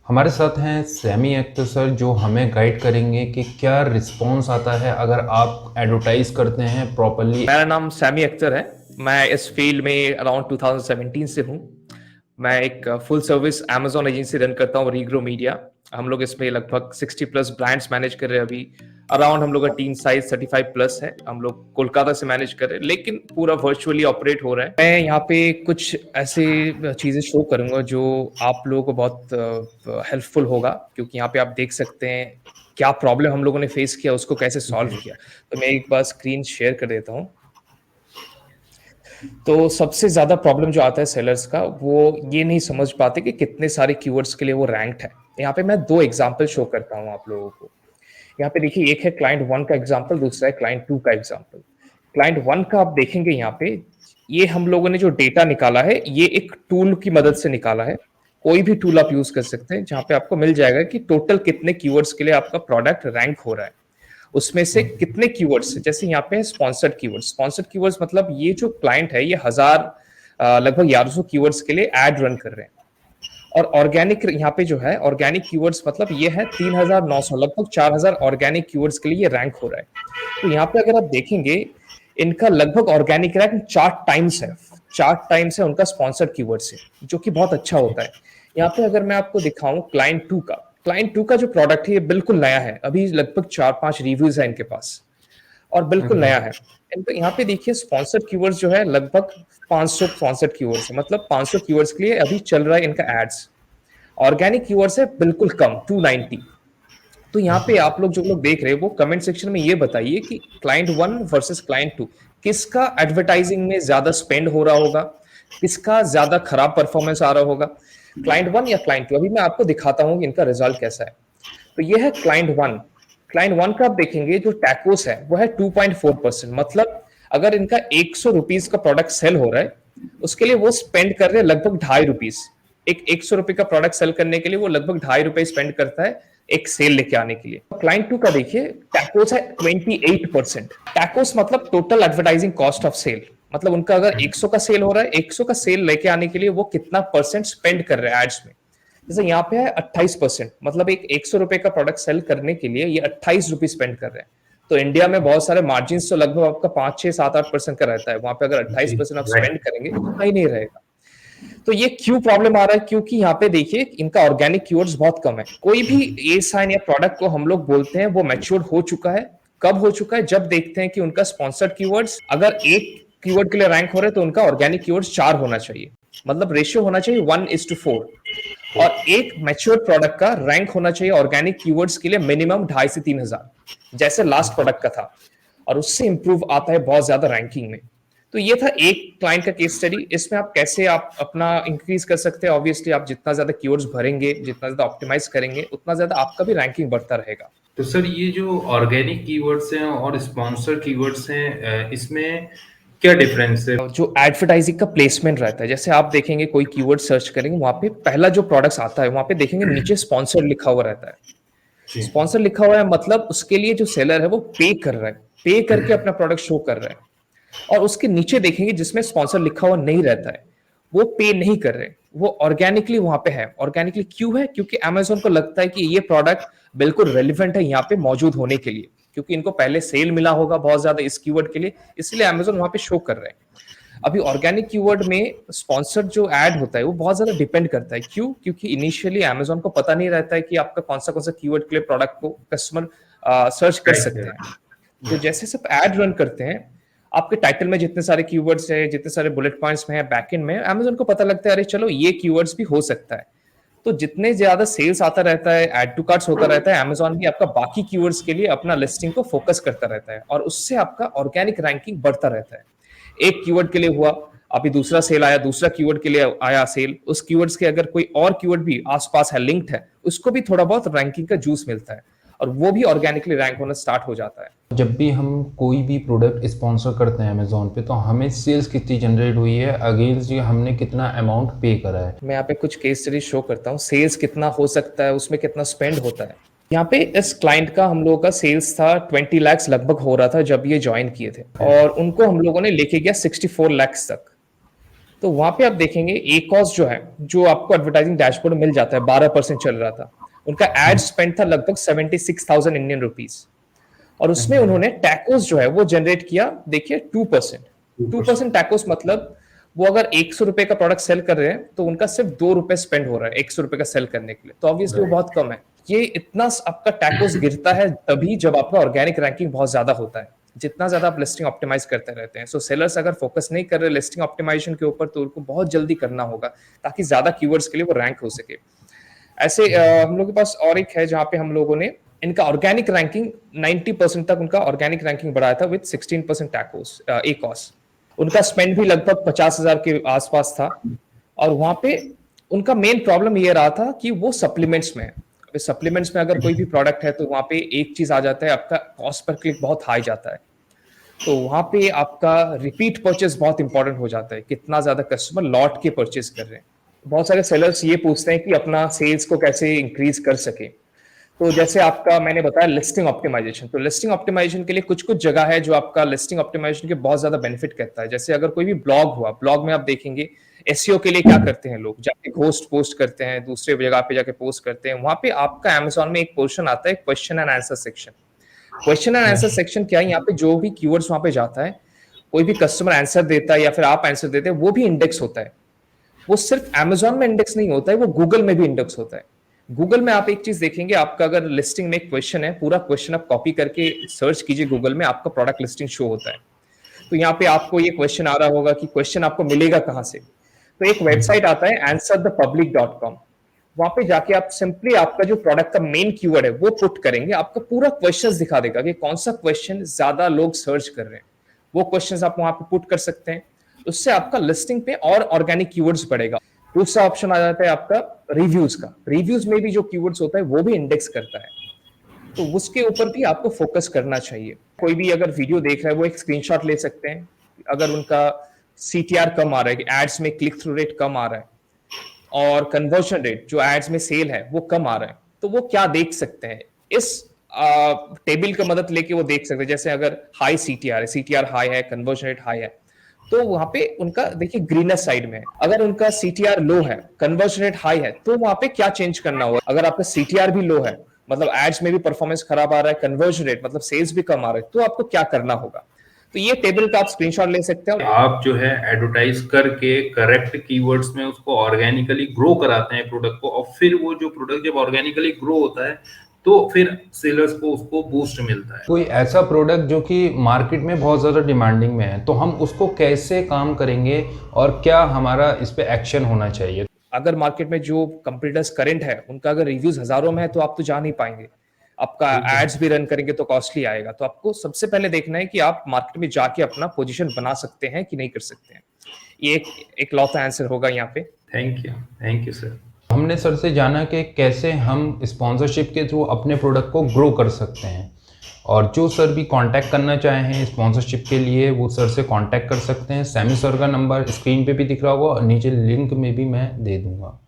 हमारे साथ हैं सैमी अख्तर सर जो हमें गाइड करेंगे कि क्या रिस्पॉन्स आता है अगर आप एडवर्टाइज करते हैं प्रॉपरली। मेरा नाम सैमी अख्तर है। मैं इस फील्ड में अराउंड 2017 से हूँ। मैं एक full service Amazon agency run करता हूँ, रीग्रो मीडिया। हम लोग इसमें लगभग 60 प्लस ब्रांड्स मैनेज कर रहे हैं अभी। अराउंड हम लोग का टीम साइज 35 प्लस है। हम लोग कोलकाता से मैनेज कर रहे हैं, लेकिन पूरा वर्चुअली ऑपरेट हो रहा है। मैं यहाँ पे कुछ ऐसे चीजें शो करूंगा जो आप लोगों को बहुत हेल्पफुल होगा, क्योंकि यहाँ पे आप देख सकते हैं क्या प्रॉब्लम हम लोगों ने फेस किया, उसको कैसे सॉल्व किया। तो मैं एक बार स्क्रीन शेयर कर देता हूँ। तो सबसे ज्यादा प्रॉब्लम जो आता है सेलर्स का, वो ये नहीं समझ पाते कि कितने सारे कीवर्ड्स के लिए वो रैंक्ड है। यहाँ पे मैं दो एग्जांपल शो करता हूँ आप लोगों को। यहाँ पे देखिए, एक है क्लाइंट वन का एग्जांपल, दूसरा है क्लाइंट टू का एग्जांपल। क्लाइंट वन का आप देखेंगे यहाँ पे, ये हम लोगों ने जो डेटा निकाला है, ये एक टूल की मदद से निकाला है। कोई भी टूल आप यूज कर सकते हैं, जहां पे आपको मिल जाएगा कि टोटल कितने कीवर्ड्स के लिए आपका प्रोडक्ट रैंक हो रहा है, उसमें से कितने कीवर्ड्स। जैसे यहाँ पे स्पॉन्सर्ड कीवर्ड्स। स्पॉन्सर्ड कीवर्ड्स मतलब ये जो क्लाइंट है, ये लगभग 1100 कीवर्ड्स के लिए एड रन कर रहे हैं। और ऑर्गेनिक यहाँ पे जो है, ऑर्गेनिक कीवर्ड्स मतलब ये है 3900, लगभग 4000 ऑर्गेनिक कीवर्ड्स के लिए ये रैंक हो रहा है। तो यहाँ पे अगर आप देखेंगे, इनका लगभग ऑर्गेनिक रैंक 4 टाइम्स है। 4 टाइम्स है उनका स्पॉन्सर्ड कीवर्ड से, जो कि बहुत अच्छा होता है। यहाँ पे अगर मैं आपको दिखाऊं क्लाइंट टू का, क्लाइंट टू का जो प्रोडक्ट है ये बिल्कुल नया है, अभी लगभग 4-5 रिव्यूज है इनके पास, और बिल्कुल नया है। तो यहाँ पे देखिए, स्पॉन्सर्ड कीवर्ड्स जो है लगभग 500 स्पॉन्सर्ड कीवर्ड्स है, मतलब 500 कीवर्ड्स के लिए अभी चल रहा है इनका एड्स। ऑर्गेनिक कीवर्ड्स है बिल्कुल कम, 290। तो यहाँ पे आप लोग जो लोग देख रहे हैं, वो कमेंट सेक्शन में ये बताइए कि client one versus client two, किसका एडवर्टाइजिंग में ज्यादा स्पेंड हो रहा होगा, किसका ज्यादा खराब परफॉर्मेंस आ रहा होगा, क्लाइंट वन या क्लाइंट टू। अभी मैं आपको दिखाता हूँ कि इनका रिजल्ट कैसा है। तो ये है क्लाइंट वन। क्लाइंट वन का आप देखेंगे जो टैकोस है वो है 2.4%, मतलब अगर इनका 100 रुपीज का प्रोडक्ट सेल हो रहा है, उसके लिए वो स्पेंड कर रहे हैं लगभग ₹2.5। एक 100 रुपए का प्रोडक्ट सेल करने के लिए वो लगभग ₹2.5 स्पेंड करता है एक सेल लेके आने के लिए। क्लाइंट टू का देखिए, टैकोस है 28%। टैकोस मतलब total advertising cost of sale, मतलब उनका अगर 100 का सेल हो रहा है, 100 का सेल लेके आने के लिए वो कितना परसेंट स्पेंड कर रहे हैं एड्स में। जैसे यहाँ पे है 28%, मतलब एक 100 रुपए का प्रोडक्ट सेल करने के लिए ये 28 रुपए स्पेंड कर रहे हैं। तो इंडिया में बहुत सारे मार्जिन तो लगभग आपका 5, 6, 7, 8% का रहता है, वहां पे अगर 28% आप स्पेंड करेंगे तो उतना ही नहीं रहेगा। तो ये क्यों प्रॉब्लम आ रहा है? क्योंकि यहाँ पे देखिए, इनका ऑर्गेनिक कीवर्ड्स बहुत कम है। कोई भी ए साइन या प्रोडक्ट को हम लोग बोलते हैं वो मैच्योर हो चुका है। कब हो चुका है? जब देखते हैं कि उनका स्पॉन्सर्ड कीवर्ड्स अगर एक कीवर्ड के लिए रैंक हो रहे हैं, तो उनका ऑर्गेनिक कीवर्ड्स 4 होना चाहिए, मतलब रेशियो होना चाहिए 1:4। और एक मैच्योर प्रोडक्ट का रैंक होना चाहिए ऑर्गेनिक कीवर्ड्स के लिए मिनिमम 2500 से 3000, जैसे लास्ट प्रोडक्ट का था, और उससे इंप्रूव आता है बहुत ज्यादा रैंकिंग में। तो ये था एक क्लाइंट का केस स्टडी। इसमें आप कैसे आप अपना इंक्रीज कर सकते हैं। ऑब्वियसली आप जितना ज्यादा कीवर्ड्स भरेंगे, जितना ज्यादा ऑप्टिमाइज करेंगे, उतना ज्यादा आपका भी रैंकिंग बढ़ता रहेगा। तो सर ये जो ऑर्गेनिक कीवर्ड्स हैं और स्पॉन्सर कीवर्ड्स हैं इसमें क्या डिफरेंस है? जो एडवर्टाइजिंग का प्लेसमेंट रहता है, जैसे आप देखेंगे कोई कीवर्ड सर्च करेंगे, वहां पे पहला जो प्रोडक्ट्स आता है वहां पे देखेंगे नीचे स्पॉन्सर लिखा हुआ रहता है। जी। स्पॉन्सर लिखा हुआ है मतलब उसके लिए जो सेलर है वो पे कर रहा है, पे करके अपना प्रोडक्ट शो कर रहा है। और उसके नीचे देखेंगे जिसमें स्पॉन्सर लिखा हुआ नहीं रहता है, वो पे नहीं कर रहे, वो ऑर्गेनिकली वहां पे है। ऑर्गेनिकली क्यों है? क्योंकि अमेजोन को लगता है कि ये प्रोडक्ट बिल्कुल रेलिवेंट है यहाँ पे मौजूद होने के लिए, क्योंकि इनको पहले सेल मिला होगा बहुत ज्यादा इस कीवर्ड के लिए, इसलिए अमेजोन वहां पे शो कर रहे हैं। अभी ऑर्गेनिक कीवर्ड में स्पॉन्सर्ड जो ऐड होता है वो बहुत ज्यादा डिपेंड करता है। क्यों? क्योंकि इनिशियली अमेजोन को पता नहीं रहता है कि आपका कौन सा कीवर्ड के लिए प्रोडक्ट को कस्टमर सर्च कर सकते हैं। तो जैसे सब ऐड रन करते हैं, आपके टाइटल में जितने सारे कीवर्ड्स है, जितने सारे बुलेट पॉइंट्स में है, बैकएंड में अमेजोन को पता लगता है अरे चलो ये कीवर्ड्स भी हो सकता है। तो जितने ज्यादा सेल्स आता रहता है, ऐड टू कार्ट्स होता रहता है, अमेजोन भी आपका बाकी कीवर्ड्स के लिए अपना लिस्टिंग को फोकस करता रहता है, और उससे आपका ऑर्गेनिक रैंकिंग बढ़ता रहता है। एक कीवर्ड के लिए हुआ, अभी दूसरा सेल आया, दूसरा कीवर्ड के लिए आया सेल, उस कीवर्ड्स के अगर कोई और कीवर्ड भी आसपास है, लिंक्ड है, उसको भी थोड़ा बहुत रैंकिंग का जूस मिलता है, और वो भी ऑर्गेनिकली रैंक होना स्टार्ट हो जाता है। जब भी हम कोई भी प्रोडक्ट स्पॉन्सर करते हैं अमेजोन पे तो हमें सेल्स कितनी जनरेट हुई है अगेंस्ट ये हमने कितना अमाउंट पे करा है। मैं यहाँ पे कुछ केस स्टडी शो करता हूँ, सेल्स कितना हो सकता है, उसमें कितना स्पेंड होता है। यहाँ पे इस क्लाइंट का हम लोगों का सेल्स था 20 लाख लगभग हो रहा था जब ये ज्वाइन किए थे, और उनको हम लोगों ने लेके गया 64 लाख तक। तो वहां पे आप देखेंगे ACOS जो है, जो आपको एडवर्टाइजिंग डैशबोर्ड मिल जाता है, 12% चल रहा था। उनका एड स्पेंड था लगभग 76,000 इंडियन रुपीज, और उसमें उन्होंने टैकोस जो है वो जनरेट किया, देखिए 2%। 2% टैकोस मतलब वो अगर 100 रुपए का प्रोडक्ट सेल कर रहे हैं तो उनका सिर्फ 2 रुपए स्पेंड हो रहा है 100 रुपए का सेल करने के लिए, तो ऑब्वियसली वो बहुत कम है। ये इतना आपका टैकोस गिरता है तभी जब आपका ऑर्गेनिक रैंकिंग बहुत ज्यादा होता है, जितना ज्यादा आप लिस्टिंग ऑप्टिमाइज करते रहते हैं। सो सेलर्स अगर फोकस नहीं कर रहे लिस्टिंग ऑप्टिमाइजेशन के ऊपर तो उनको बहुत जल्दी करना होगा ताकि ज्यादा कीवर्ड्स के लिए वो रैंक हो सके। ऐसे हम लोग के पास और एक है जहां पे हम लोगों ने इनका ऑर्गेनिक रैंकिंग 90% तक उनका ऑर्गेनिक रैंकिंग बढ़ाया था विद 16% टैकोस ACOS। उनका स्पेंड भी लगभग 50,000 के आसपास था, और वहां पे उनका मेन प्रॉब्लम ये रहा था कि वो सप्लीमेंट्स में है। सप्लीमेंट्स में अगर कोई भी प्रोडक्ट है तो वहां पे एक चीज आ जाता है, आपका कॉस्ट पर क्लिक बहुत हाई जाता है, तो वहां पे आपका रिपीट परचेस बहुत इंपॉर्टेंट हो जाता है, कितना ज्यादा कस्टमर लौट के परचेस कर रहे हैं। बहुत सारे सेलर्स ये पूछते हैं कि अपना सेल्स को कैसे इंक्रीज कर सके। तो जैसे आपका मैंने बताया लिस्टिंग ऑप्टिमाइजेशन, तो लिस्टिंग ऑप्टिमाइजेशन के लिए कुछ कुछ जगह है जो आपका लिस्टिंग ऑप्टिमाइजेशन के बहुत ज्यादा बेनिफिट करता है। जैसे अगर कोई भी ब्लॉग हुआ, ब्लॉग में आप देखेंगे एसईओ के लिए क्या करते हैं लोग, जाके घोस्ट पोस्ट करते हैं, दूसरे जगह पे जाके पोस्ट करते हैं। वहां पे आपका अमेजोन में एक पोर्शन आता है question and answer section. Question and answer section क्या है, यहाँ पे जो भी कीवर्ड्स वहां पे जाता है, कोई भी कस्टमर आंसर देता है या फिर आप आंसर देते हैं, वो भी इंडेक्स होता है। वो सिर्फ अमेजोन में इंडेक्स नहीं होता है, वो गूगल में भी इंडेक्स होता है। गूगल में आप एक चीज देखेंगे, आपका अगर लिस्टिंग में एक क्वेश्चन है, पूरा क्वेश्चन आप कॉपी करके सर्च कीजिए गूगल में, आपका प्रोडक्ट लिस्टिंग शो होता है। तो यहाँ पे आपको ये क्वेश्चन आ रहा होगा कि क्वेश्चन आपको मिलेगा कहां से, तो एक वेबसाइट आता है answerthepublic.com। वहां पे जाके आप सिंपली आपका जो प्रोडक्ट का मेन कीवर्ड है वो पुट करेंगे, आपका पूरा क्वेश्चन दिखा देगा कि कौन सा क्वेश्चन ज्यादा लोग सर्च कर रहे हैं। वो क्वेश्चन आप वहां पे पुट कर सकते हैं, उससे आपका लिस्टिंग पे और ऑर्गेनिक कीवर्ड्स बढ़ेगा। दूसरा ऑप्शन आ जाता है आपका रिव्यूज का। रिव्यूज में भी जो कीवर्ड्स होता है वो भी इंडेक्स करता है, तो उसके ऊपर भी आपको फोकस करना चाहिए। कोई भी अगर वीडियो देख रहा है वो एक स्क्रीनशॉट ले सकते हैं, अगर उनका CTR कम आ रहा है, एड्स में क्लिक थ्रू रेट कम आ रहा है, और कन्वर्जन रेट जो एड्स में सेल है वो कम आ रहा है, तो वो क्या देख सकते हैं, इस टेबल की मदद लेके वो देख सकते हैं। जैसे अगर हाई CTR है, CTR हाई है, कन्वर्जन रेट हाई है, तो वहां पे उनका देखिए ग्रीनर साइड में है। अगर उनका CTR लो है, कन्वर्जन रेट हाई है, तो वहां पे क्या चेंज करना होगा। अगर आपका CTR भी लो है, मतलब एड्स में भी परफॉर्मेंस खराब आ रहा है, कन्वर्जन रेट मतलब सेल्स भी कम आ रहा है, तो आपको क्या करना होगा। तो ये टेबल का आप स्क्रीनशॉट ले सकते हैं। आप जो है एडवर्टाइज करके करेक्ट कीवर्ड्स में उसको ऑर्गेनिकली ग्रो कराते हैं प्रोडक्ट को, और फिर वो जो प्रोडक्ट जब ऑर्गेनिकली ग्रो होता है तो फिर सेलर्स को उसको बूस्ट मिलता है। कोई ऐसा प्रोडक्ट जो कि मार्केट में बहुत ज़्यादा डिमांडिंग में है, तो हम उसको कैसे काम करेंगे और क्या हमारा इस पे एक्शन होना चाहिए। अगर मार्केट में जो कंपटीटर्स करंट है उनका अगर रिव्यूज हजारों में है तो आप तो जा नहीं पाएंगे, आपका एड्स भी रन करेंगे तो कॉस्टली आएगा। तो आपको सबसे पहले देखना है कि आप मार्केट में जाके अपना पोजीशन बना सकते हैं कि नहीं कर सकते हैं। ये एक लॉ का आंसर होगा यहाँ पे। Thank you sir. हमने सर से जाना कि कैसे हम स्पॉन्सरशिप के थ्रू अपने प्रोडक्ट को ग्रो कर सकते हैं, और जो सर भी कांटेक्ट करना चाहें स्पॉन्सरशिप के लिए वो सर से कांटेक्ट कर सकते हैं। सैमी सर का नंबर स्क्रीन पे भी दिख रहा होगा और नीचे लिंक में भी मैं दे दूंगा।